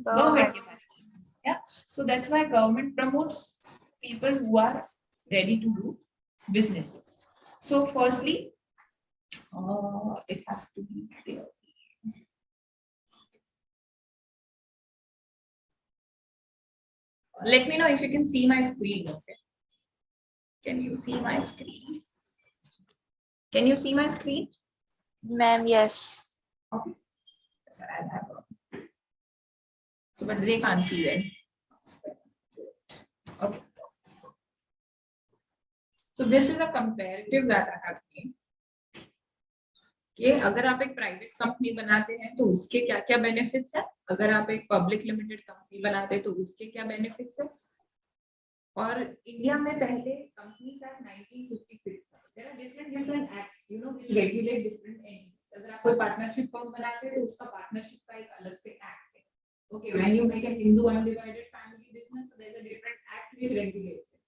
Government के पास नहीं है. Yeah. So that's why government promotes people who are ready to do businesses. So firstly, it has to be clear. Let me know if you can see my screen. Okay. Can you see my screen? Can you see my screen? Ma'am, yes. Okay. So I'll have a. So, but they can't see then. Okay. So this is a comparative that I have made. कि अगर आप एक private company बनाते हैं तो उसके क्या क्या बेनिफिट्स है, अगर आप एक पब्लिक लिमिटेड कंपनी बनाते हैं तो उसके क्या बेनिफिट्स है. और इंडिया में पहले companies act 1956 there are different acts you know which regulate different entities. अगर आप कोई पार्टनरशिप फॉर्म बनाते हैं तो उसका पार्टनरशिप का एक अलग से एक्ट है. Okay, when you make an Hindu undivided family business so there is a different act which regulates it.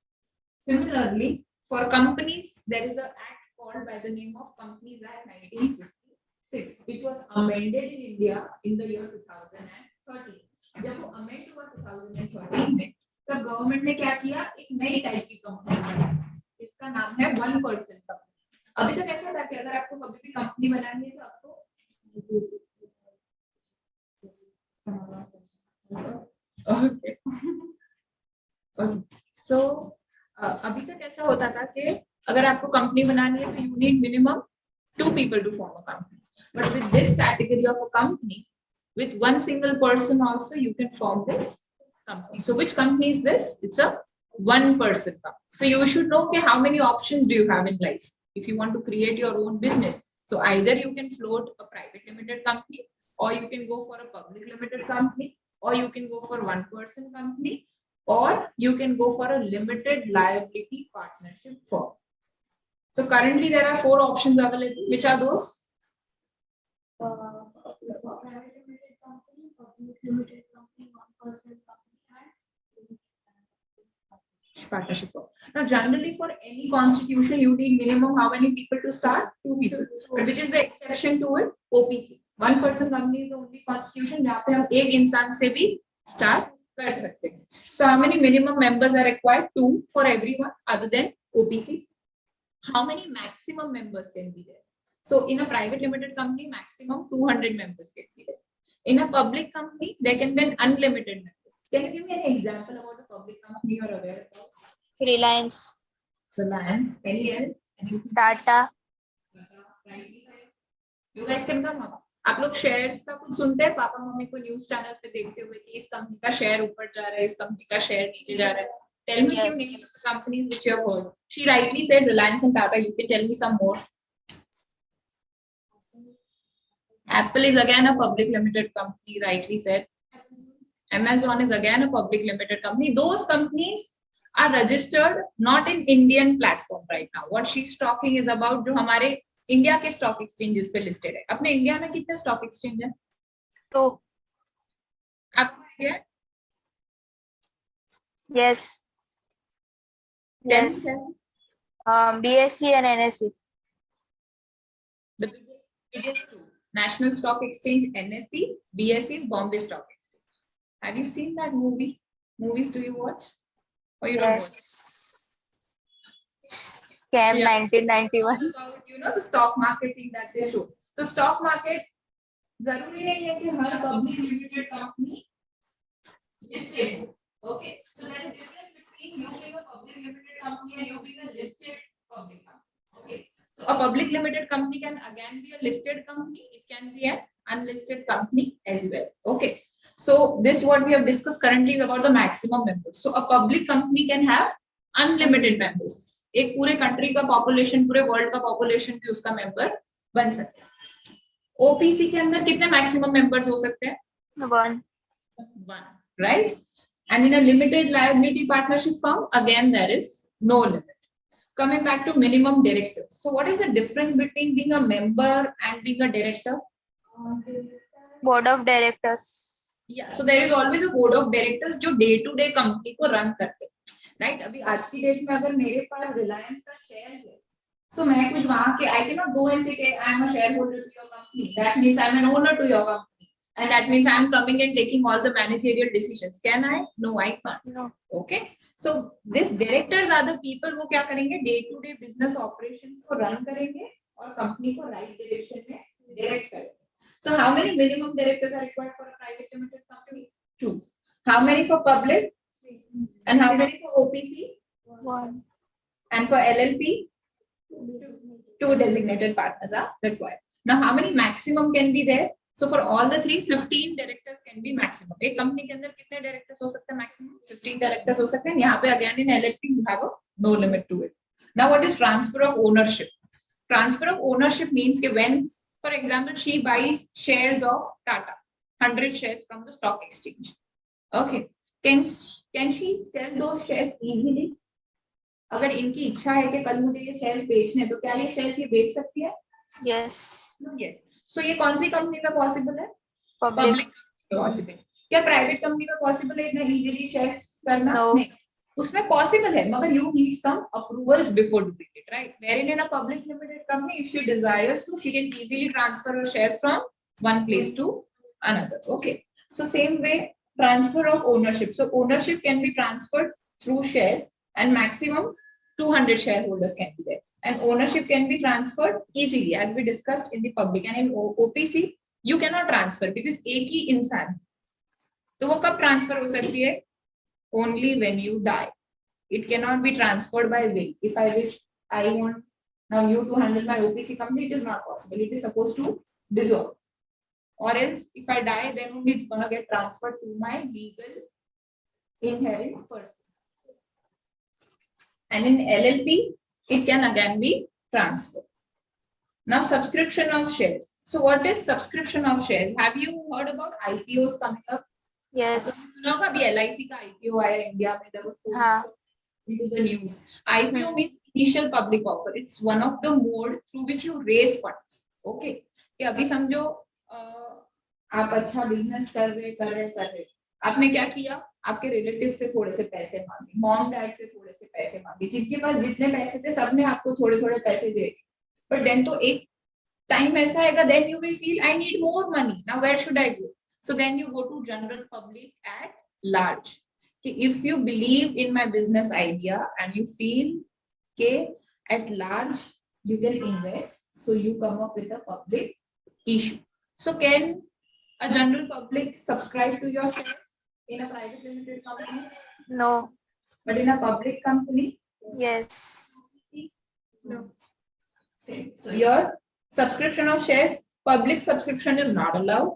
Similarly for companies there is a act called by the name of Companies Act 1956, which was amended in India in the year 2013. जब वो amend हुआ 2013 में, तब government ने क्या किया, एक नई टाइप की कंपनी बनाई, इसका नाम है 1% कंपनी. अभी तक ऐसा था कि अगर आपको कभी भी कंपनी बनानी है तो आपको ओके सो अभी तक ऐसा होता था कि अगर आपको कंपनी बनानी है तो you need minimum 2 people to form a company. But with this category of a company, with one single person also you can form this company. So which company is this? It's a 1% company. So you should know okay, how many options do you have in life if you want to create your own business. So either you can float a private limited company, or you can go for a public limited company, or you can go for 1% company, or you can go for a limited liability partnership firm. So currently there are 4 options available. Which are those? Private limited company, public limited company, 1% company, and partnership firm. Now generally for any constitution you need minimum how many people to start? 2 people. But which is the exception to it? OPC. 1% company is the only constitution जहाँ पे हम एक इंसान से भी start कर सकते हैं. So how many minimum members are required? 2 for everyone other than OPC. How many maximum members can be there? So in a private limited company, maximum 200 members can be there. In a public company, there can be an unlimited members. Can you give me an example about a public company you're aware of? Reliance. Reliance. Any else? Tata. You guys can come up. आप लोग shares का कुछ सुनते हैं papa mummy को news channel पे देखते हुए कि इस कंपनी का शेयर ऊपर जा रहा है, इस कंपनी का शेयर नीचे जा रहा है. Tell me few names of the companies which you have heard. She rightly said Reliance and Tata. You can tell me some more. Apple is again a public limited company, rightly said. Amazon is again a public limited company. Those companies are registered not in Indian platform right now. What she's talking is about जो हमारे India के stock exchanges पे listed है. अपने India में कितने stock exchange है? तो आपको आइडिया है? yes. Yes. BSE and NSE. The biggest two. National Stock Exchange, NSE, BSE is Bombay Stock Exchange. Have you seen that movie? Movies do you watch? Or you don't watch? Scam 1991. About, you know, the stock market thing that they show. So stock market, जरूरी नहीं है कि हर public limited company listed. Okay, so there is difference between you being a public limited company and you being a listed public company. Okay, so a public limited company can again be a listed company. It can be an unlisted company as well. Okay, so this what we have discussed currently is about the maximum members. So a public company can have unlimited members. एक पूरे country का population, पूरे world का population भी उसका member बन सकता है. ओपीसी के अंदर कितने मैक्सिमम मेंबर्स हो सकते हैं? 1. Right? And in a limited liability partnership firm, again there is no limit. Coming back to minimum directors. So what is the difference between being a member and being a director? Board of directors. Yeah, so there is always a board of directors जो day to day company को run करते हैं. Right? अभी आज की date में अगर मेरे पास रिलायंस का शेयर है, so मैं कुछ वहां के I cannot go and say I am a shareholder to your company. That means I am an owner to your company. And that means I'm coming and taking all the managerial decisions. Can I? No, I can't. No. Okay. So this directors are the people वो क्या करेंगे, day to day business operations को run करेंगे और company को right direction में direct करेंगे. So how many minimum directors are required for a private limited company? 2. How many for public? 3. And how many for OPC? 1. And for LLP? 2 designated partners are required. Now how many maximum can be there? So for all the 3, 15 directors can be maximum. एक company के अंदर कितने directors हो सकते हैं maximum? 15 directors हो सकते हैं. यहाँ पे again in LLP you have a no limit to it. Now what is transfer of ownership? Transfer of ownership means that when, for example, she buys shares of Tata, 100 shares from the stock exchange. Okay, can she sell those shares easily? अगर इनकी इच्छा है कि कल मुझे ये share बेचने, तो क्या ये शेयर ये बेच सकती है? Yes. Yes. So ये कौन सी कंपनी में पॉसिबल है? Public. Public possible. क्या प्राइवेट कंपनी में पॉसिबल है इतना इजीली शेयर्स करना? No. नहीं. उसमें पॉसिबल है, मगर you need some approvals before doing it, right? Wherein in a public limited company, if she desires to, she can easily transfer her shares from one place to another. Okay. So same way, transfer of ownership. So ownership can be transferred through shares, and maximum 200 shareholders can be there. And ownership can be transferred easily, as we discussed in the public. And in OPC, you cannot transfer because एक ही इंसान. तो वो कब transfer हो सकती है? Only when you die. It cannot be transferred by will. If I wish, I want now you to handle my OPC company, it is not possible. It is supposed to dissolve. Or else, if I die, then only it's gonna get transferred to my legal inherent person. And in LLP, it can again be transferred. Now, subscription of shares. So, what is subscription of shares? Have you heard about IPOs coming up? Yes. सुना होगा अभी LIC का IPO आया India में. There was so हाँ. into the news. IPO means initial public offer. It's one of the mode through which you raise funds. Okay. कि अभी समझो आप अच्छा बिजनेस कर रहे. आपने क्या किया? आपके रिलेटिव से थोड़े से पैसे मांगे, मॉम डैड से थोड़े से पैसे मांगे, जिनके पास जितने पैसे थे सबने आपको थोड़े थोड़े पैसे दे. बट देन तो एक टाइम ऐसा आएगा, then you will feel I need more money. Now where should I go? So then you go to general public at large. If you believe in my business idea and you feel के at large you can invest, so you come up with a public issue. So can a general public subscribe to your shares in a private limited company? No. But in a public company? Yes. No. Same. So your subscription of shares, public subscription is not allowed.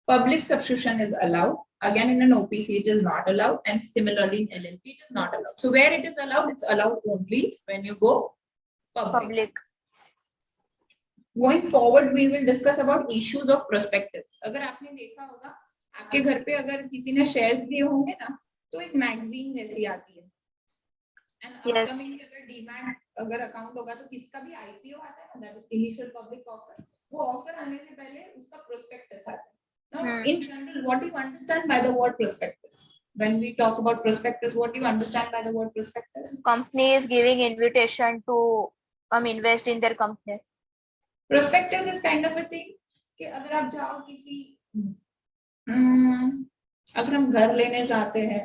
Public subscription is allowed. Again, in an OPC, it is not allowed. And similarly, in LLP, it is not allowed. So where it is allowed, it's allowed only when you go public. Going forward, we will discuss about issues of prospectus. अगर आपने देखा होगा, आपके घर पे अगर किसी ने shares लिए होंगे ना, तो एक magazine जैसी आती है. And Yes. upcoming अगर डीमैट अगर अकाउंट होगा तो किसका भी IPO आता है ना, that is initial public offer. वो ऑफर आने से पहले उसका prospectus आता है. Now, in general, what do you understand by the word prospectus? When we talk about prospectus, what do you understand by the word prospectus? Company is giving invitation to invest in their company. Prospectus is kind of a thing कि अगर आप जाओ किसी अगर हम घर लेने जाते हैं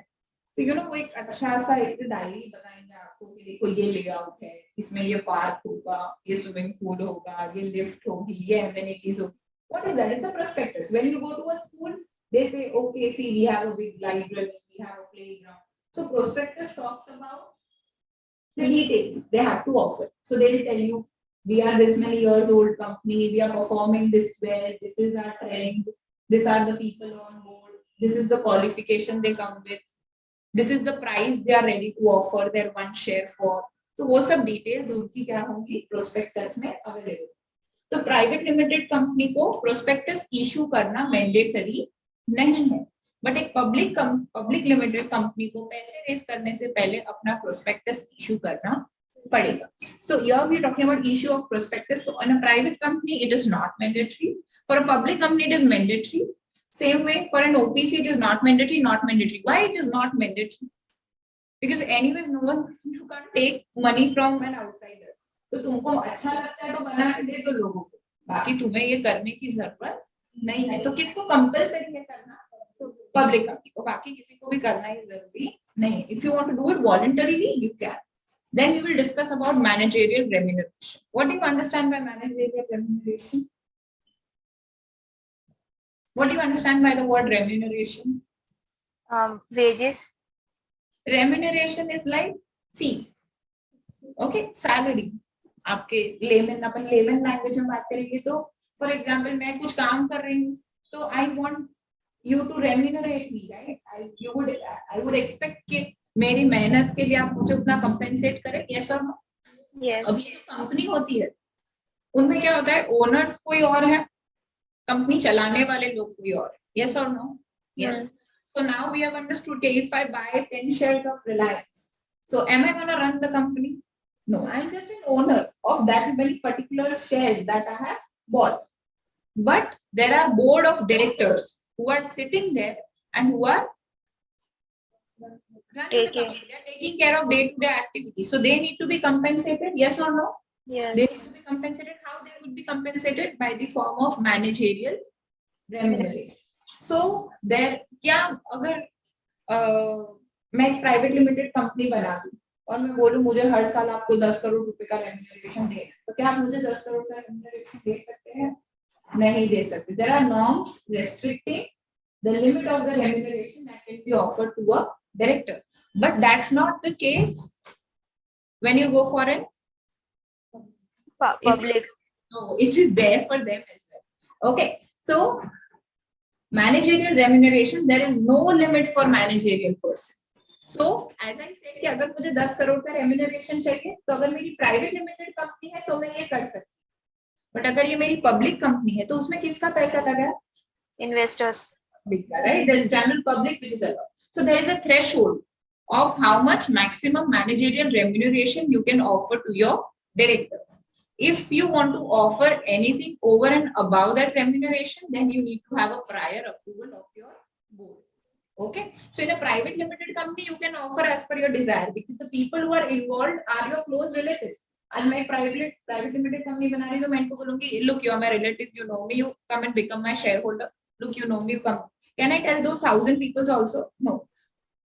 तो यू नो वो एक अच्छा सा एक डायरी बताएंगे आपको कि देखो ये लेआउट है, इसमें ये पार्क होगा, ये स्विमिंग पूल होगा, ये लिफ्ट होगी, ये एमिनिटीज होगी. What is that? It's a prospectus. When you go to a school, they say, okay, see, we have a big library, we have a playground. So prospectus talks about the details they have to offer. So they will tell you, we are this many years old company, we are performing this well, this is our trend, these are the people on board, this is the qualification they come with, this is the price they are ready to offer their one share for. So वो सब details उनकी क्या होंगी prospectus में available. तो private limited company को prospectus issue करना mandatory नहीं है, बट एक पब्लिक लिमिटेड कंपनी को पैसे रेज करने से पहले अपना प्रोस्पेक्टस इशू करना पड़ेगा. So here we are talking about issue of prospectus. So in a private company it is not mandatory. For a public company it is mandatory. Same way for an OPC it is not mandatory. Why it is not mandatory? Because anyways no one, you can't take money from an outsider. तो तुमको अच्छा लगता है तो बना के दे दो लोगों को, बाकी तुम्हें ये करने की जरूरत नहीं है, तो किसको कंपलसरी है करना? पब्लिक कंपनी को, बाकी किसी को भी करना ही जरूरी नहीं है. If you want to do it voluntarily you can. Then we will discuss about managerial remuneration. What do you understand by managerial remuneration? What do you understand by the word remuneration? Wages. Remuneration is like fees. Okay, salary. आपके lemon, अपन layman language में बात करेंगे तो for example मैं कुछ काम कर रही हूँ तो I want you to remunerate me, right? I would expect कि मेरी मेहनत के लिए आप मुझे उतना कंपेंसेट करें. यस और नो? Yes. अभी जो कंपनी होती है उनमें क्या होता है, ओनर्स कोई और है, कंपनी चलाने वाले लोग कोई और है. यस और no? Yes. So now we have understood that if I buy 10 shares of Reliance, so am I going to run the company? No, I am just an owner of that very particular shares that I have bought. But there are board of directors who are sitting there and who are running the company. They are taking care of day-to-day activities. So they need to be compensated. Yes or no? Yes. They need to be compensated. How they would be compensated? By the form of managerial remuneration. So there, क्या अगर मैं एक private limited company बना दूं और मैं बोलूं मुझे हर साल आपको 10 करोड़ रुपए का रेम्यूनरेशन देना है, तो क्या आप मुझे 10 करोड़ का रेम्यूनरेशन दे सकते हैं? नहीं दे सकते. There are norms restricting the limit of the remuneration that can be offered to a director. But that's not the case when you go for an Public. No, it is there for them as well. Okay, so managerial remuneration, there is no limit for managerial person. So as I said कि अगर मुझे 10 करोड़ का remuneration चाहिए तो अगर मेरी private limited company है तो मैं ये कर सकती हूँ. बट अगर ये मेरी पब्लिक कंपनी है तो उसमें किसका पैसा लगा है? Investors. Right? There is general public which is allowed. So there is a threshold of how much maximum managerial remuneration you can offer to your directors. If you want to offer anything over and above that remuneration, then you need to have a prior approval of your board. Okay. So in a private limited company, you can offer as per your desire because the people who are involved are your close relatives. And my private limited company बना रही तो मैं इनको बोलूँगी, look, you are my relative, you know me, you come and become my shareholder. Look, you know me, you come. Can I tell those 1,000 people also? No.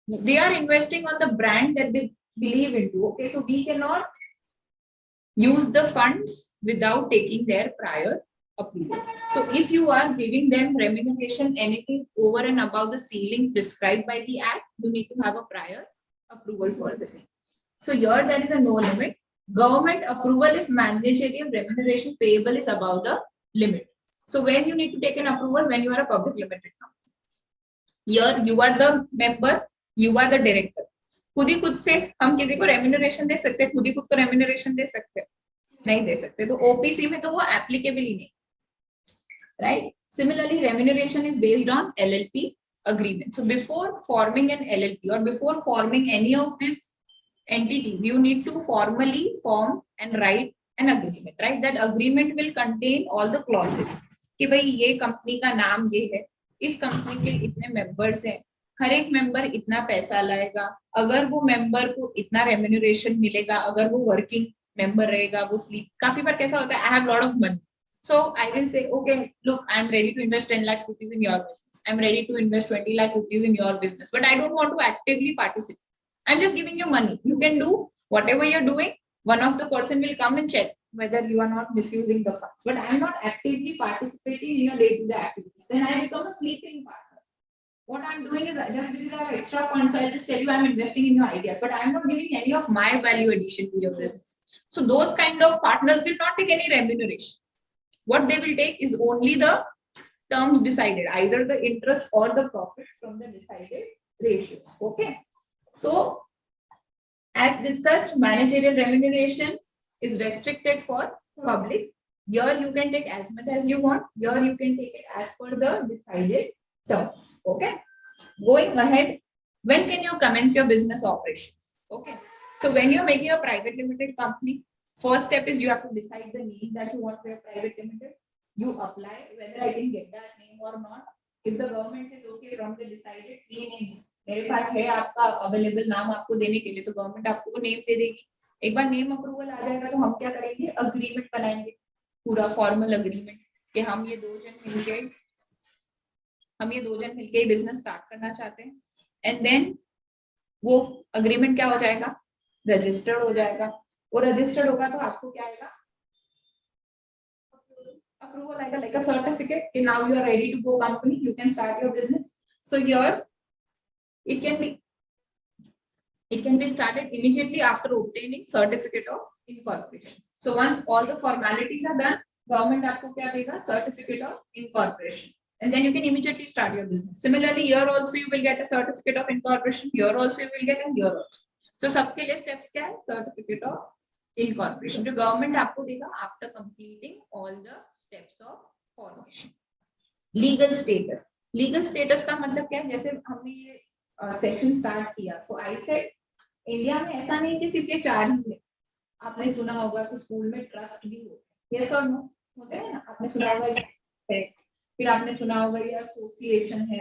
They are investing on the brand that they believe into. Okay, so we cannot use the funds without taking their prior approval. So if you are giving them remuneration anything over and above the ceiling prescribed by the act, you need to have a prior approval for this. So here there is a no limit. Government approval if managerial remuneration payable is above the limit. So when you need to take an approval, when you are a public limited company. Here you are the member, you are the director. खुद ही खुद से हम किसी को remuneration दे सकते हैं, खुद ही खुद को रेम्यूनरेशन दे सकते हैं? नहीं दे सकते. तो ओपीसी में तो वो एप्लीकेबल ही नहीं. Right. Similarly remuneration is based on LLP agreement. So before forming an LLP or before forming any of these entities, you need to formally form and write an agreement, right? That agreement will contain all the clauses कि भाई ये company का नाम ये है, इस company के इतने मेंबर्स हैं, हर एक मेंबर इतना पैसा लाएगा, अगर वो मेंबर को इतना रेम्यूनरेशन मिलेगा, अगर वो वर्किंग मेंबर रहेगा, वो स्लीप. काफी बार कैसा होता है, I have lot of money, so I will say, okay, look, I'm ready to invest 10 lakh rupees in your business, I'm ready to invest 20 lakh rupees in your business, but I don't want to actively participate. I'm just giving you money, you can do whatever you're doing. One of the person will come and check whether you are not misusing the funds, but I'm not actively participating in your day-to-day activities. Then I become a sleeping partner. What I'm doing is just because I have extra funds, I'll just tell you I'm investing in your ideas, but I'm not giving any of my value addition to your business. So those kind of partners will not take any remuneration. What they will take is only the terms decided, either the interest or the profit from the decided ratios. Okay. So as discussed, managerial remuneration is restricted for public. Here you can take as much as you want. Here you can take it as per the decided terms. Okay. Going ahead, when can you commence your business operations? Okay. So when you're making a private limited company, first step is you have to decide the name that you want for your private limited. You apply whether I can get that name or not. If the government says okay, from the decided 3 names, मेरे पास है आपका available नाम आपको देने के लिए, तो government आपको नेम दे देगी. एक बार नेम अप्रूवल आ जाएगा तो हम क्या करेंगे, अग्रीमेंट बनाएंगे, पूरा फॉर्मल अग्रीमेंट कि हम ये 2 जन मिलके हम ये 2 जन मिलके ही बिजनेस स्टार्ट करना चाहते हैं, एंड देन वो अग्रीमेंट क्या हो जाएगा, रजिस्टर्ड हो जाएगा। वो रजिस्टर्ड होगा तो आपको क्या आएगा, अप्रूवल आएगा, लाइक अ सर्टिफिकेट कि now you are ready to go company, you can start your business. So here it can be started immediately after obtaining certificate of incorporation. So once all the formalities are done, government आपको क्या देगा, certificate of incorporation, and then you can immediately start your business. Similarly, here also you will get a certificate of incorporation, here also you will get, and here also. So सबके लिए steps क्या है, certificate of incorporation जो government आपको देगा after completing all the steps of formation. Legal status. Legal status का मतलब क्या है, जैसे हमने ये सेशन स्टार्ट किया, सो आई सेड इंडिया में ऐसा नहीं कि सिर्फ ये 4 ही है। आपने सुना होगा कि स्कूल में ट्रस्ट भी होते हैं, यस और नो होते हैं ना, आपने सुना होगा है, फिर आपने सुना होगा ये एसोसिएशन है,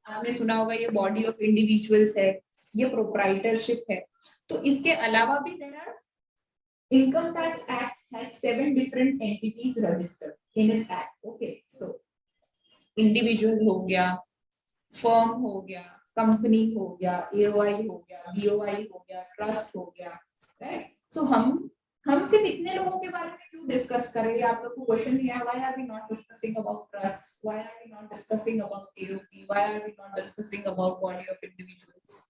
आपने सुना होगा ये बॉडी ऑफ इंडिविजुअल्स है, ये प्रोप्राइटरशिप है। तो इसके अलावा भी there are income tax act has 7 different entities registered in its act. Okay, so individual हो गया, फर्म हो गया, कंपनी हो गया, एओआई हो गया, बीओआई हो गया, ट्रस्ट हो गया, राइट। सो हम सिर्फ इतने लोगों के बारे में क्यों डिस्कस कर रहे हैं, आप लोग को क्वेश्चन नहीं है, why are we not discussing about trust, why are we not discussing about AOP, why are we not discussing about body of individuals.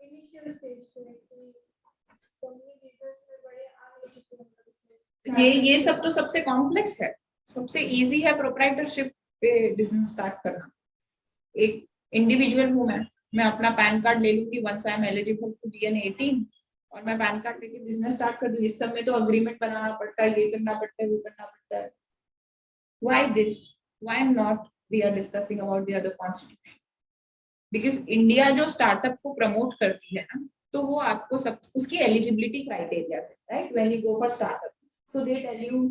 Initial stage पे कंपनी बिजनेस में बड़े आगे चुके हैं, ये सब तो सबसे कॉम्प्लेक्स है, सबसे इजी है प्रोप्राइटरशिप पे बिजनेस स्टार्ट करना। एक इंडिविजुअल हूँ मैं अपना पैन कार्ड ले लूंगी once I am eligible to be an 18 और मैं पैन कार्ड लेके बिजनेस स्टार्ट कर दूँ। इस सब में तो अग्रीमेंट बनाना पड़ता है, ये करना पड़ता है, वो करना पड़ता है। Why this, why not we are discussing about the other constitution? Because India जो स्टार्टअप को प्रमोट करती है ना, तो वो आपको सब उसकी एलिजिबिलिटी क्राइटेरिया है, right, when you go for startup, so they tell you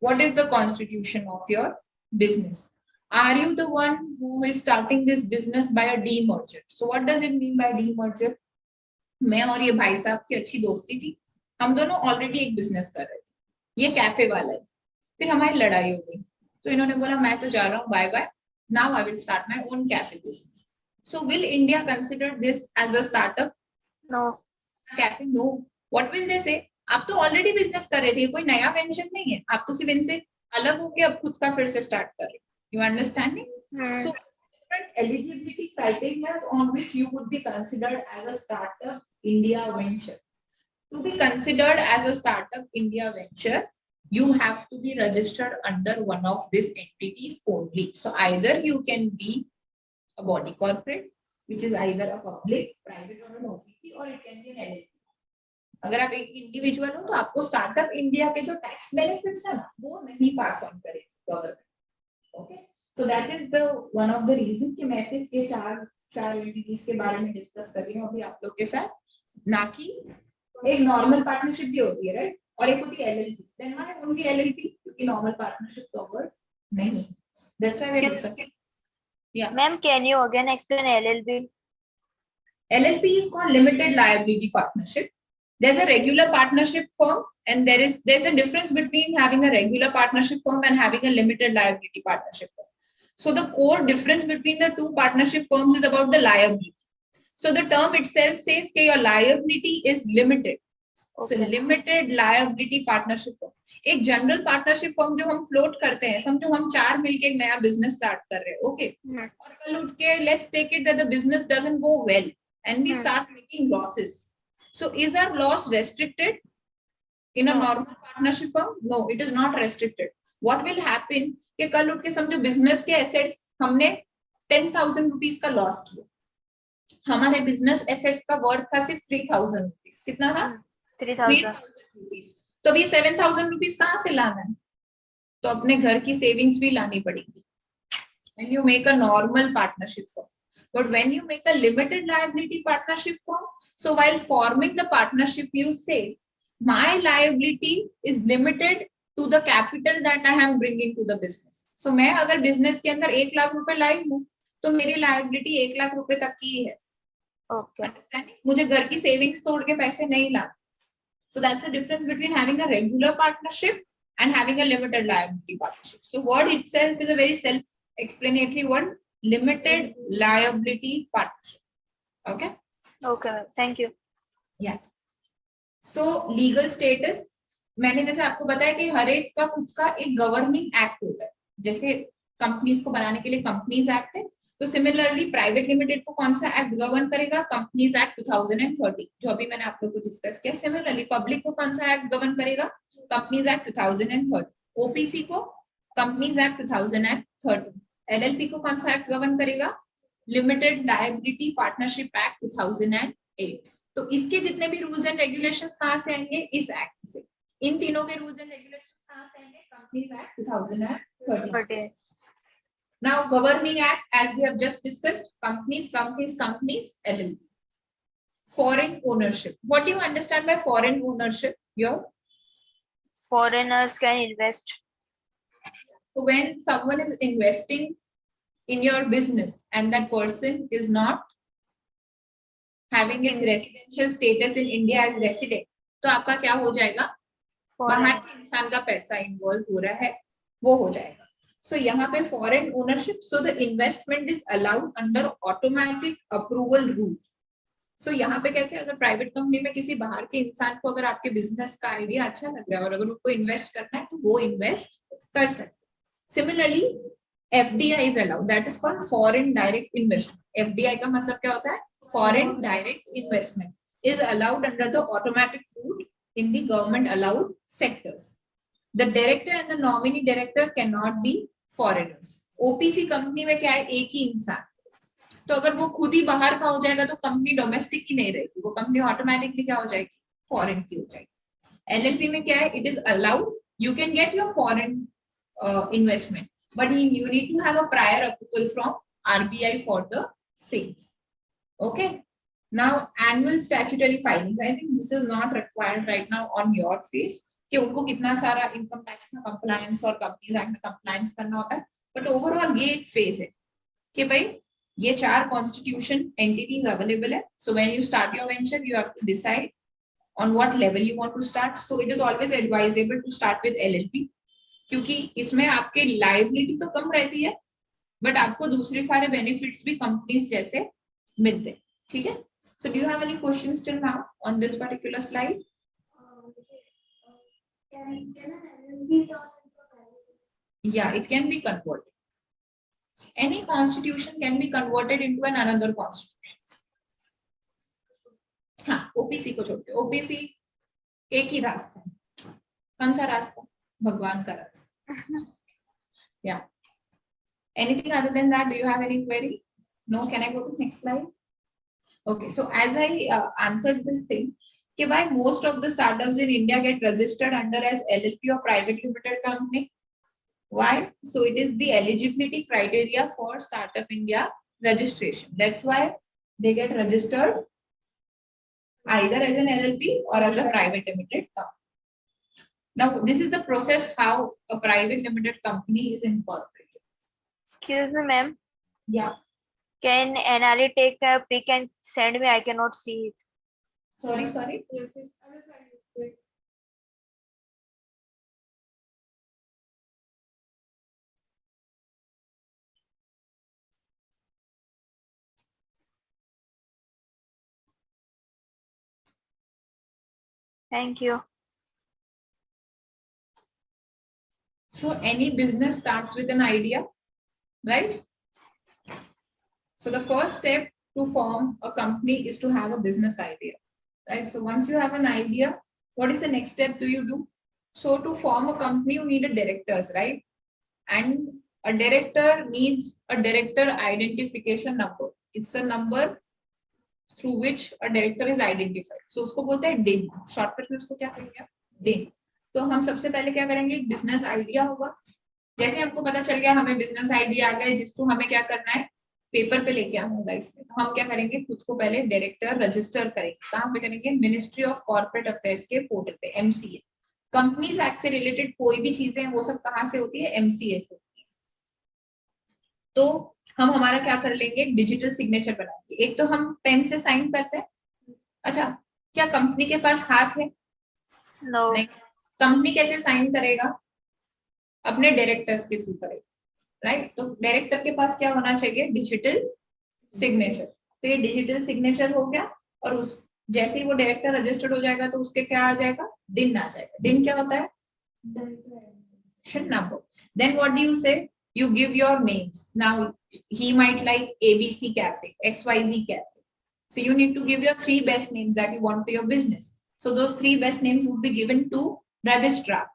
what is the constitution of your business. Are you the one who is starting this business by a demerger? So what does it mean by demerger? मैं और ये भाई साहब की अच्छी दोस्ती थी, हम दोनों ऑलरेडी एक बिजनेस कर रहे थे, ये कैफे वाला है, फिर हमारी लड़ाई हो गई, तो इन्होंने बोला मैं तो जा रहा हूँ, bye bye, now I will start my own cafe business. So will India consider this as a startup? No. Cafe? No. What will they say? आप तो ऑलरेडी बिजनेस कर रहे थे, कोई नया वेंचर नहीं है, आप तो सिर्फ इनसे अलग होके अब खुद का फिर से स्टार्ट कर रहे हो। You understanding? So different eligibility criteria on which you would be considered as a startup India venture. To be considered as a startup India venture, you have to be registered under one of these entities only. So either you can be a body corporate, which is either a public, private or an OPC, or it can be an LLP. अगर आप एक individual हो तो आपको startup India के जो tax benefits है ना, वो नहीं पास ऑन करेगी government. Okay, so that is the one of the reason कि मैं सिर्फ ये चार एंटिटीज के बारे में डिस्कस कर रही हूँ अभी आप लोग के साथ, ना कि एक नॉर्मल पार्टनरशिप भी होती है, राइट, और एक होती है LLP. Then why only LLP? क्योंकि नॉर्मल पार्टनरशिप कवर्ड नहीं, that's why we are discussing. या Ma'am, can you again explain LLB? LLP is called limited liability partnership. There's a regular partnership firm, and there's a difference between having a regular partnership firm and having a limited liability partnership firm. So the core difference between the two partnership firms is about the liability. So the term itself says that your liability is limited. Okay. So limited liability partnership firm. एक general partnership firm जो हम float करते हैं, समझो हम 4 मिलके एक नया बिजनेस स्टार्ट कर रहे हैं, ओके, और कल उठ के let's take it that the business doesn't go well and we start making losses. So is our loss restricted in a normal partnership firm? No, it is not restricted. What will happen कि कल उठ के समझो business के assets हमने 10,000 rupees का loss किया, हमारे बिजनेस एसेट्स का वर्थ था सिर्फ 3,000 रुपीस। कितना था? 3,000 रुपीस। तो अभी 7,000 रुपीस कहाँ से लाना है? तो अपने घर की सेविंग्स भी लानी पड़ेगी when you make a normal partnership firm. But when you make a limited liability partnership firm, so while forming the partnership, you say, my liability is limited to the capital that I am bringing to the business. So मैं अगर business के अंदर 1 लाख रुपए लाई हूँ, तो मेरी liability 1 lakh रुपए तक की है। Okay. मुझे घर की savings तोड़ के पैसे नहीं लाना. So that's the difference between having a regular partnership and having a limited liability partnership. So word itself is a very explanatory word, limited liability partnership. Okay. Okay, ma'am. Thank you. Yeah. So legal status, मैंने जैसे आपको बताया कि हर एक का खुद का एक गवर्निंग एक्ट होता है, जैसे कंपनीज को बनाने के लिए कंपनीज एक्ट है, तो सिमिलरली प्राइवेट लिमिटेड को कौन सा एक्ट गवर्न करेगा, कंपनीज एक्ट 2030, जो अभी मैंने आप लोग को डिस्कस किया। सिमिलरली पब्लिक को कौन सा एक्ट गवर्न करेगा, कंपनीज एक्ट 2030, ओपीसी को कंपनीज एक्ट 2030, एलएलपी को कौन सा एक्ट गवर्न करेगा, लिमिटेड लायबिलिटी पार्टनरशिप एक्ट 2008। तो इसके जितने भी रूल्स एंड रेगुलेशंस कहां से आएंगे, इस एक्ट से। इन तीनों के रूल्स एंड रेगुलेशंस कहां से आएंगे, companies act 2030। Now governing act, as we have just discussed, companies, LLP. Foreign ownership. What do you understand by foreign ownership here? Foreigners can invest. So when someone is investing in your business and that person is not having its residential status in India as resident, तो आपका क्या हो जाएगा, बाहर के इंसान का पैसा इन्वॉल्व हो रहा है, वो हो जाएगा। So यहाँ पे foreign ownership, so the investment is allowed under automatic approval rule. So यहाँ पे कैसे, अगर प्राइवेट कंपनी में किसी बाहर के इंसान को अगर आपके बिजनेस का आइडिया अच्छा लग रहा है और अगर उनको इन्वेस्ट करना है तो वो इन्वेस्ट कर सकते हैं। Similarly, FDI is allowed, that is called foreign direct investment. FDI का मतलब क्या होता है, foreign direct investment is allowed under the automatic route in the government allowed sectors. The director and the nominee director cannot be foreigners. OPC company में क्या है, एक ही इंसान, तो अगर वो खुद ही बाहर का हो जाएगा तो कंपनी डोमेस्टिक ही नहीं रहेगी, वो कंपनी ऑटोमेटिकली क्या हो जाएगी, फॉरेन की हो जाएगी। एलएलपी में क्या है, it is allowed, you can get your foreign investment, but you need to have a prior approval from RBI for the same. Okay. Now annual statutory filings, I think this is not required right now on your face कि उनको कितना सारा income tax का compliance और companies act में compliance करना होता है, बट ओवरऑल ये एक फेज है कि भाई ये 4 कॉन्स्टिट्यूशन एंटिटीज अवेलेबल है। So when you start your venture you have to decide on what level you want to start. So it is always advisable to start with LLP, क्योंकि इसमें आपके लायबिलिटी तो कम रहती है बट आपको दूसरे सारे बेनिफिट्स भी कंपनीज जैसे मिलते हैं। ठीक है, so do you have any questions till now on this particular slide? Can an LLP turn into a private? Yeah, it can be converted. Any constitution can be converted into another constitution. हाँ, OPC को छोड़ के, OPC एक ही रास्ता है, कौन सा रास्ता, भगवान का रास्ता। Yeah. Anything other than that? Do you have any query? No. Can I go to next slide? Okay. So as I answered this thing, कि why most of the startups in India get registered under as LLP or private limited company? Why? So it is the eligibility criteria for Startup India registration. That's why they get registered either as an LLP or as a private limited company. Now, this is the process how a private limited company is incorporated. Excuse me, ma'am. Yeah. Can NRE take a pic and send me? I cannot see it. Sorry. Yes, other side. Wait. Thank you. So any business starts with an idea, right? So the first step to form a company is to have a business idea, right? So once you have an idea, what is the next step do you do? So to form a company, you need a directors, right? And a director needs a director identification number. It's a number through which a director is identified. So उसको बोलते हैं DIN. Shortcut में उसको क्या करेंगे आप? DIN. तो हम सबसे पहले क्या करेंगे, बिजनेस आइडिया होगा। जैसे हमको पता चल गया हमें बिजनेस आइडिया आ गया जिसको हमें क्या करना है, पेपर पे लेके आना होगा इसमें, तो हम क्या करेंगे, खुद को पहले डायरेक्टर रजिस्टर करेंगे। कहाँ पे करेंगे? मिनिस्ट्री ऑफ कॉर्पोरेट अफेयर्स के पोर्टल पे, MCA। कंपनीज एक्ट से रिलेटेड कोई भी चीजें हैं वो सब कहाँ से होती है, MCA से होती है। तो हम हमारा क्या कर लेंगे, डिजिटल सिग्नेचर बनाएंगे। एक तो हम पेन से साइन करते हैं। अच्छा, क्या कंपनी के पास हाथ है? No. नहीं। कंपनी कैसे साइन करेगा? अपने डायरेक्टर्स के थ्रू करेगा, राइट। तो डायरेक्टर के पास क्या होना चाहिए, डिजिटल सिग्नेचर। तो ये डिजिटल सिग्नेचर हो गया, और उस जैसे ही वो डायरेक्टर रजिस्टर्ड हो जाएगा तो उसके क्या आ जाएगा, दिन आ जाएगा। दिन क्या होता है, number. Then what do you say? You give your names. Now he might like ABC Cafe, XYZ Cafe. So you need to give your 3 best names that you want for your business. So those 3 best names would be given to registrar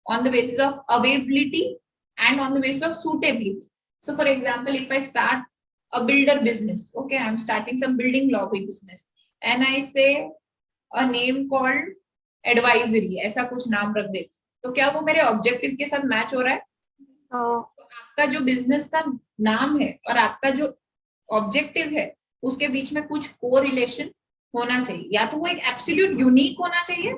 on the basis of availability and on the basis of suitability. So for example, if I start a builder business, okay, I'm starting some building lobby business, and I say a name called advisory, ऐसा कुछ नाम रख देती, तो क्या वो मेरे objective के साथ मैच हो रहा है? तो आपका जो बिजनेस का नाम है और आपका जो ऑब्जेक्टिव है उसके बीच में कुछ कोरिलेशन होना चाहिए। या तो वो एक एब्सोल्यूट यूनिक होना चाहिए,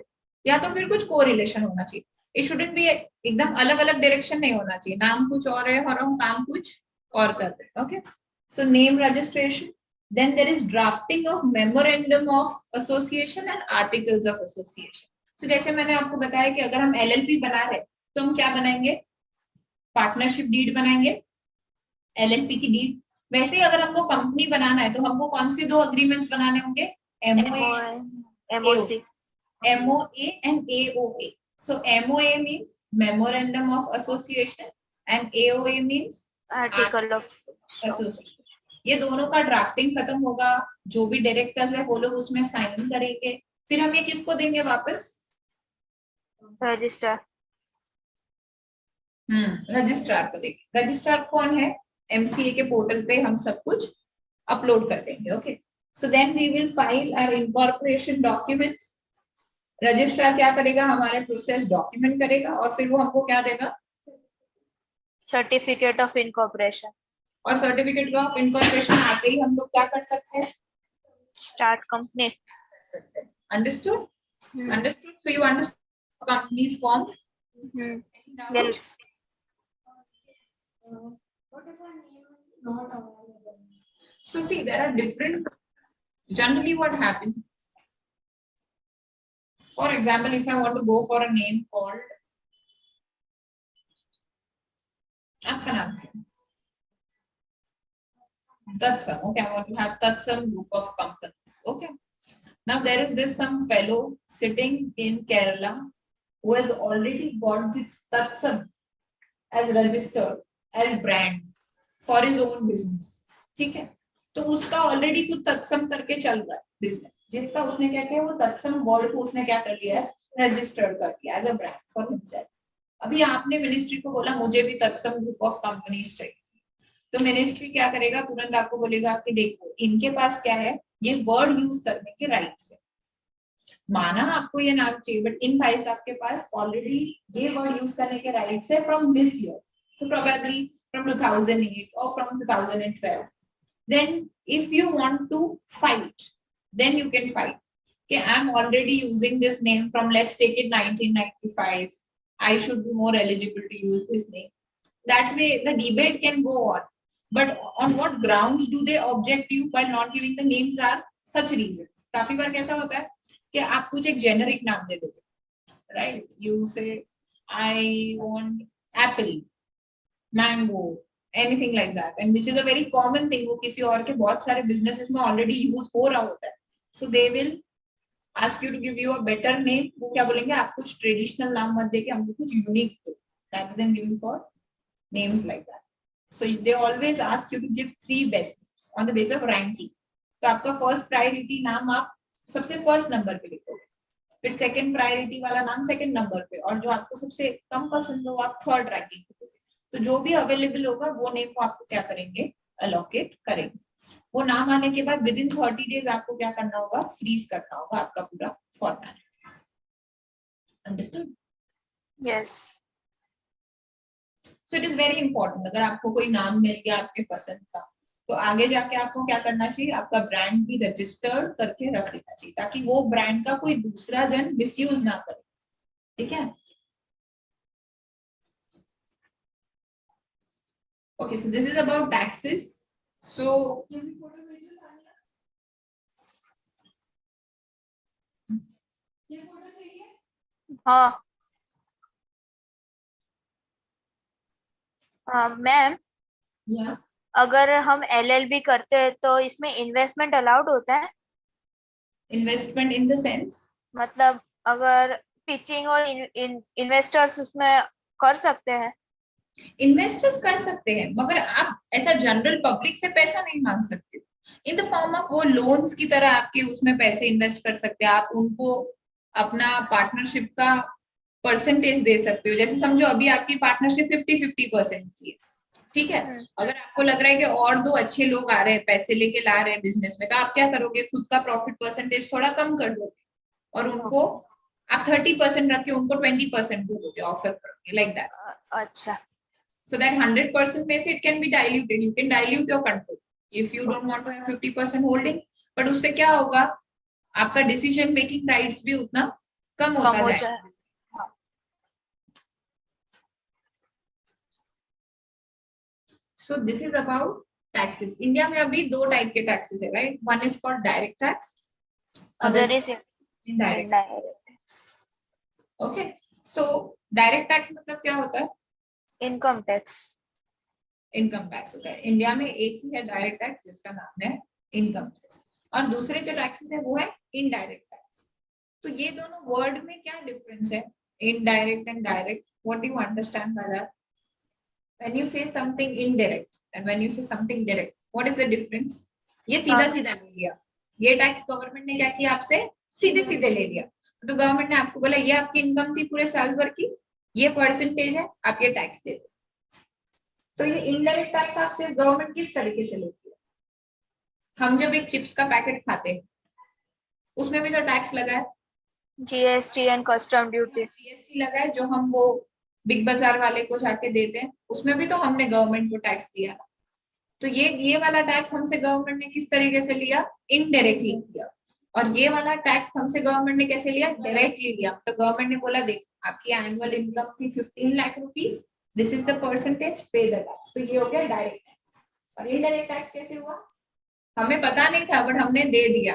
या तो फिर कुछ कोरिलेशन होना चाहिए। इट शुडंट बी एकदम अलग अलग डायरेक्शन नहीं होना चाहिए, नाम कुछ और है और हम काम कुछ और कर रहे हैं। Okay, so name registration, then there is drafting of memorandum of association and articles of association. So जैसे मैंने आपको बताया कि अगर हम LLP बना रहे तो हम क्या बनाएंगे, पार्टनरशिप डीड बनाएंगे, LLP की डीड। वैसे ही अगर हमको कंपनी बनाना है तो हमको कौन से 2 अग्रीमेंट्स बनाने होंगे, MOA and AOA. So MOA means memorandum of association and AOA means article of association. ये दोनों का ड्राफ्टिंग खत्म होगा, जो भी डायरेक्टर्स है वो लोग उसमें साइन करेंगे, फिर हम ये किसको देंगे वापस, रजिस्टर। रजिस्ट्रार को देंगे। रजिस्ट्रार कौन है, MCA के पोर्टल पे हम सब कुछ अपलोड कर देंगे। Okay, so then we will file our incorporation documents. Registrar क्या करेगा, हमारे प्रोसेस डॉक्यूमेंट करेगा और फिर वो हमको क्या देगा, सर्टिफिकेट ऑफ इनकॉर्पोरेशन। और सर्टिफिकेट ऑफ इनकॉर्पोरेशन आते ही हम लोग क्या कर सकते हैं, start company. Understood? Understood? So you understand companies form? Yes. What if our name is not available? So see, there are different, generally what happens, for example, if I want to go for a name called, आपका नाम है Tatsam, okay, I want to have Tatsam group of companies. Okay, now there is this some fellow sitting in Kerala who has already got this Tatsam as registered as brand for his own business. ठीक है, तो उसका already कुछ तत्सम करके चल रहा है बिजनेस, जिसका उसने क्या किया, वो तत्सम वर्ड को उसने क्या कर लिया है, रजिस्टर्ड कर लिया as a brand for himself. अभी आपने मिनिस्ट्री को बोला मुझे भी तत्सम ग्रुप ऑफ कंपनीज चाहिए, तो मिनिस्ट्री क्या करेगा, तुरंत आपको बोलेगा कि देखो इनके पास क्या है, ये वर्ड यूज करने के राइट्स है, माना आपको ये नाम चाहिए, बट इन भाई साहब के पास ऑलरेडी ये वर्ड यूज करने के राइट्स है from this year, so probably from 2008 or from 2012. Then if you want to fight, then you can fight, okay, I'm already using this name from, let's take it, 1995, I should be more eligible to use this name. That way the debate can go on, but on what grounds do they object you while not giving the names are such reasons. काफी बार कैसा होता है कि आप कुछ एक generic नाम दे देते, right, you say I want apple, mango, anything like that, and which is a very common thing, वो किसी और के बहुत सारे बिजनेसेस में ऑलरेडी यूज हो रहा होता है। So they will ask you to give you a better name. वो क्या बोलेंगे, आप कुछ ट्रेडिशनल नाम मत देके हमको कुछ यूनिक दो, rather than giving for names like that. So they always ask you to give 3 best names on the basis of ranking. तो आपका फर्स्ट प्रायोरिटी नाम आप सबसे फर्स्ट नंबर पे लिखोगे, फिर सेकंड प्रायोरिटी वाला नाम सेकंड नंबर पे, और जो आपको सबसे कम पसंद हो आप थर्ड रैंकिंग पे। तो जो भी अवेलेबल होगा वो नेम को आपको क्या करेंगे, अलोकेट करेंगे। वो नाम आने के बाद विद इन 30 डेज आपको क्या करना होगा, फ्रीज करना होगा आपका पूरा format. Understood? Yes. So it is very important, अगर आपको कोई नाम मिल गया आपके पसंद का, तो आगे जाके आपको क्या करना चाहिए, आपका ब्रांड भी रजिस्टर्ड करके रख देना चाहिए, ताकि वो ब्रांड का कोई दूसरा जन मिसयूज ना करे। ठीक है, okay, so this is about taxes. So ये भी फोटो भेजो सानिया, ये फोटो चाहिए। हाँ मैम, या अगर हम LLB करते हैं तो इसमें इन्वेस्टमेंट अलाउड होता है? इन्वेस्टमेंट इन द सेंस, मतलब अगर पिचिंग और इन्वेस्टर्स उसमें कर सकते हैं? इन्वेस्टर्स कर सकते हैं, मगर आप ऐसा जनरल पब्लिक से पैसा नहीं मांग सकते। इन द फॉर्म ऑफ वो लोन्स की तरह आपके उसमें पैसे इन्वेस्ट कर सकते हैं, आप उनको अपना पार्टनरशिप का परसेंटेज दे सकते हो। जैसे समझो अभी आपकी पार्टनरशिप 50-50% की है, ठीक है। अगर आपको लग रहा है कि और दो अच्छे लोग आ रहे हैं, पैसे लेके ला रहे हैं बिजनेस में, तो आप क्या करोगे, खुद का प्रॉफिट परसेंटेज थोड़ा कम कर दोगे और उनको आप 30% रख के उनको 20% दे दोगे, ऑफर करोगे, लाइक दैट। अच्छा। So that 100% में से it can be diluted. You can dilute your control if you don't want to have 50% holding. But उससे क्या होगा, आपका डिसीजन मेकिंग राइट्स भी उतना कम होता हो जाएगा। जाए। So this is about taxes. India में अभी दो टाइप के टैक्सेस है, right? One is for direct tax, other is indirect. Indirect. Okay, so direct tax मतलब क्या होता है? Income tax. इनकम टैक्स होता है। इंडिया में एक ही है डायरेक्ट टैक्स जिसका नाम है इनकम टैक्स, और दूसरे जो टैक्सेस है वो है इनडायरेक्ट टैक्स। तो ये दोनों वर्ड में क्या डिफरेंस है, indirect and direct? What do you understand by that? When you से something indirect and when you से something direct, what is the difference? ये सीधा सीधा ले लिया, ये टैक्स गवर्नमेंट ने क्या किया, आपसे सीधे सीधे ले लिया। तो गवर्नमेंट ने आपको बोला ये आपकी इनकम थी पूरे साल भर की, ये परसेंटेज है, आप ये टैक्स दे दो। तो ये इनडायरेक्ट टैक्स आपसे गवर्नमेंट किस तरीके से लेती है? हम जब एक चिप्स का पैकेट खाते हैं उसमें भी तो टैक्स लगा है, GST and custom duty. GST लगा है, जो हम वो बिग बाजार वाले को जाके देते हैं, उसमें भी तो हमने गवर्नमेंट को टैक्स दिया ना। तो ये वाला टैक्स हमसे गवर्नमेंट ने किस तरीके से लिया, इनडायरेक्टली लिया। और ये वाला टैक्स हमसे गवर्नमेंट ने कैसे लिया, डायरेक्टली लिया। तो गवर्नमेंट ने बोला देख आपकी एनुअल इनकम थी 15 lakh rupees, this is the percentage, पे द टैक्स। तो ये हो गया डायरेक्ट टैक्स। और इनडायरेक्ट टैक्स कैसे हुआ, हमें पता नहीं था बट हमने दे दिया।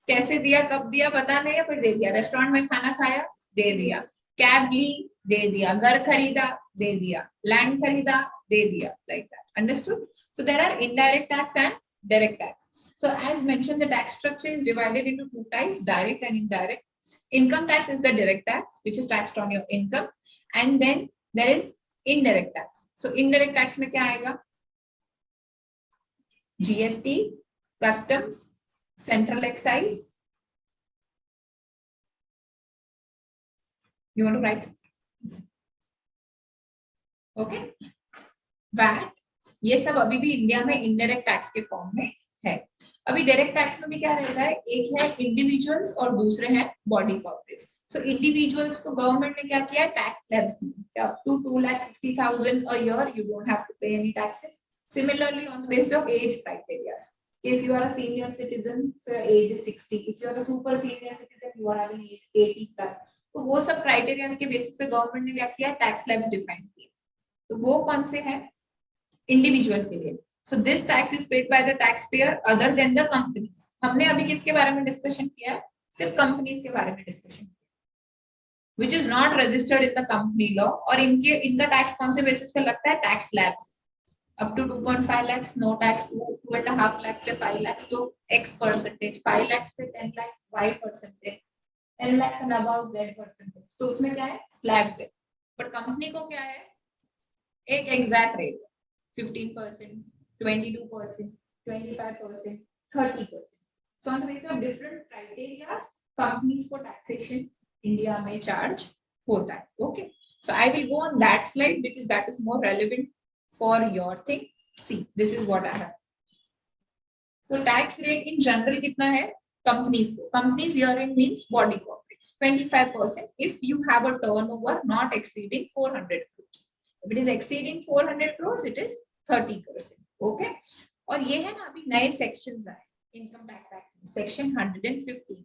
कैसे दिया, कब दिया पता नहीं है, पर दे दिया। रेस्टोरेंट में खाना खाया, दे दिया। कैब ली, दे दिया। घर खरीदा, दे दिया। लैंड खरीदा, दे दिया, like that. Understood? So there are indirect tax and direct tax. So as mentioned, the tax structure is divided into two types, direct and indirect. Income tax is the direct tax, which is taxed on your income, and then there is indirect tax. So indirect tax में क्या आएगा, GST, customs, central excise. You want to write? Okay. VAT, ये सब अभी भी India में indirect tax के form में है। अभी डायरेक्ट टैक्स में भी क्या रहता है, एक है इंडिविजुअल्स और दूसरे हैं बॉडी कॉर्पोरेट। सो इंडिविजुअल्स को गवर्नमेंट ने क्या किया, टैक्स स्लैब्स दिए, up to 2,50,000 a year you don't have to pay any taxes. Similarly on the basis of age criteria, if you are a senior citizen so your age is 60, if you are a super senior citizen you are having age 80 plus। तो वो सब criteria के basis पे government ने क्या किया, tax slabs define किए। तो वो कौन से हैं, इंडिविजुअल के लिए। So this tax is paid by the tax payer other than the companies. हमने अभी किसके बारे में डिस्कशन किया है, सिर्फ कंपनीज के बारे में डिस्कशन किया, which is not registered in the company law. और इनका टैक्स कौन से बेसिस पे लगता है, tax slabs. up to 2.5 lakhs no tax, 2.5 lakhs से 5 lakhs तो X percentage, 5 lakhs से 10 lakhs Y percentage, 10 lakhs and above Z percentage। तो उसमें क्या है, स्लैब्स है। बट कंपनी को क्या है, एक exact rate, 15%, 22%, 25%, 30%। So on the basis of different criteria, companies को taxation इंडिया में चार्ज होता है। Okay, so I will go on that slide because that is more relevant for your thing. See, this is what I have. So tax rate in general कितना है companies को, companies herein means body corporates, 25% if you have a turnover not exceeding 400 crores. If it is exceeding 400 crores it is 30%. Okay, और ये है ना अभी नए sections आए इनकम टैक्स एक्ट, सेक्शन 115।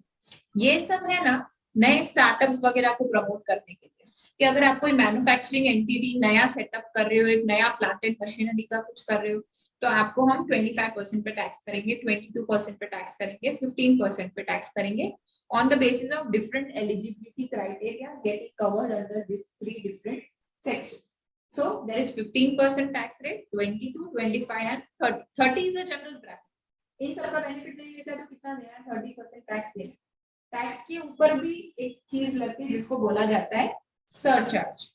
ये सब है ना नए स्टार्टअप्स वगैरह को प्रमोट करने के लिए, कि अगर आप कोई मैन्युफैक्चरिंग एंटिटी नया सेटअप कर रहे हो, एक नया प्लांट एंड मशीनरी का कुछ कर रहे हो, तो आपको हम 25% पे टैक्स करेंगे, 22% पे टैक्स करेंगे, 15% पे टैक्स करेंगे on the basis of different eligibility criteria getting covered under this 3 different sections. So there is 15% tax rate, 22, 25 and 30. 30 is a general bracket. इन सबका बेनिफिट नहीं लेता तो कितना देना है? 30% टैक्स देना. टैक्स के ऊपर भी एक चीज लगती है जिसको बोला जाता है surcharge.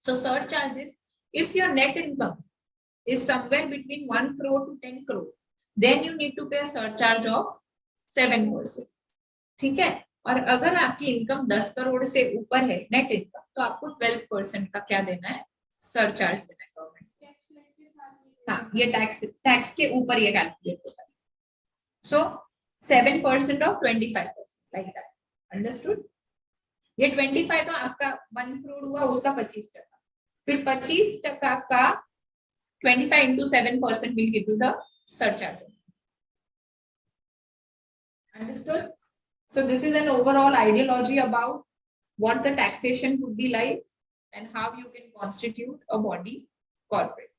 So surcharge is if your net income is somewhere between 1 crore to 10 crore, then you need to pay a surcharge of 7%. ठीक है. और अगर आपकी इनकम 10 करोड़ से ऊपर है नेट इनकम, तो आपको 12% का क्या देना है? सरचार्ज देना है गवर्नमेंट. हाँ, ये टैक्स के ऊपर ये कैलकुलेट होता है. सो 7% ऑफ 25%, लाइक दैट. अंडरस्टूड? ये 25 तो आपका 1 करोड़ हुआ, उसका 25%. फिर 25% का 25 into 7% will give you the surcharge. Understood? So this is an overall ideology about what the taxation would be like and how you can constitute a body corporate.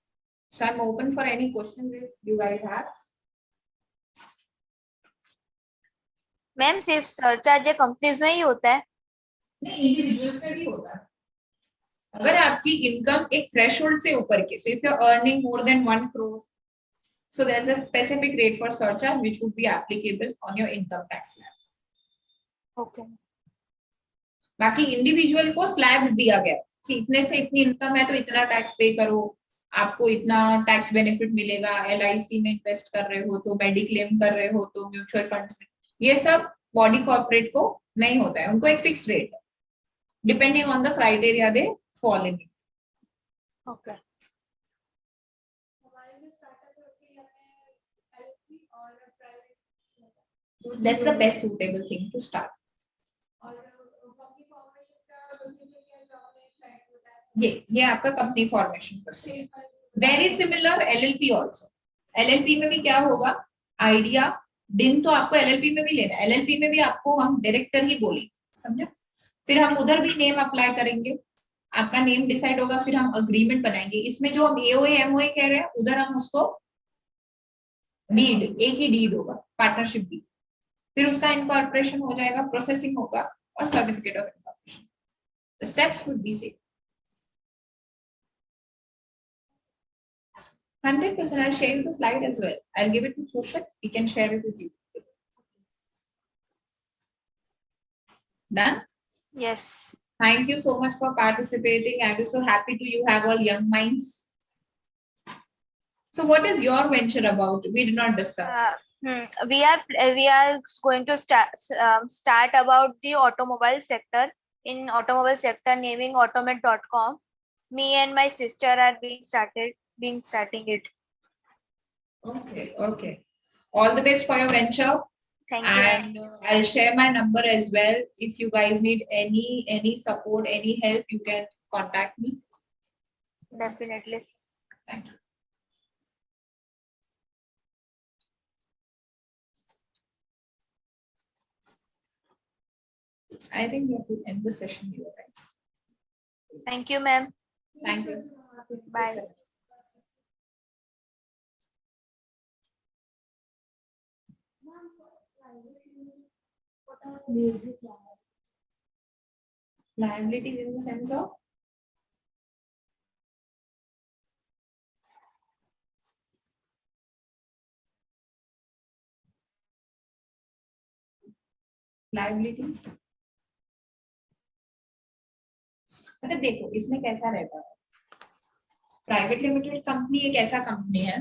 So I'm open for any questions if you guys have. Ma'am सिर्फ surcharge companies में ही होता है? नहीं, individuals में भी होता है. अगर आपकी इनकम एक थ्रेशोल्ड से ऊपर के, so if you're earning more than 1 crore, so there's a specific rate for surcharge which would be applicable on your income tax slab. Okay. बाकी इंडिविजुअल को स्लैब्स दिया गया कि इतने से इतनी इनकम है तो इतना टैक्स पे करो, आपको इतना टैक्स बेनिफिट मिलेगा. एलआईसी में इन्वेस्ट कर रहे हो तो, मेडिक्लेम कर रहे हो तो, म्यूचुअल फंड्स में, ये सब बॉडी कॉर्पोरेट को नहीं होता है. उनको एक फिक्स रेट है, depending on the criteria they fall in. Okay. हमारे जो स्टार्टअप है उसके लिए हमें एलएलपी और private, that's the best suitable thing to start. और कंपनी फॉर्मेशन का प्रोसीजर क्या जॉब में स्लाइड होता है? ये आपका company formation process very similar. LLP also. LLP में भी क्या होगा? आइडिया दिन तो आपको एलएलपी में भी लेना है. एलएलपी में भी आपको हम डायरेक्टर ही बोलेंगे, समझा? फिर हम उधर भी नेम अप्लाई करेंगे, आपका नेम डिसाइड होगा, फिर हम अग्रीमेंट बनाएंगे. इसमें जो हम एओए एमओए कह रहे हैं, उधर हम उसको डीड, एक ही डीड होगा, पार्टनरशिप डीड. फिर उसका इनकॉर्पोरेशन हो जाएगा, प्रोसेसिंग होगा और certificate of incorporation. The steps would be same. 100%. I'll share you the slide as well. I'll give it to Khushit. He can share it with you. Done? Yes. Thank you so much for participating. I was so happy to you have all young minds. So what is your venture about? We did not discuss. We are going to start about the automobile sector. In automobile sector, naming automate.com. Me and my sister are starting it. Okay. All the best for your venture. Thank you. And I'll share my number as well. If you guys need any support, any help, you can contact me. Definitely. Thank you. I think we have to end the session here, right? Thank you, ma'am. Thank you. Bye. Liabilities in the sense of? Liabilities? मतलब देखो इसमें कैसा रहता है, private limited company एक ऐसा company है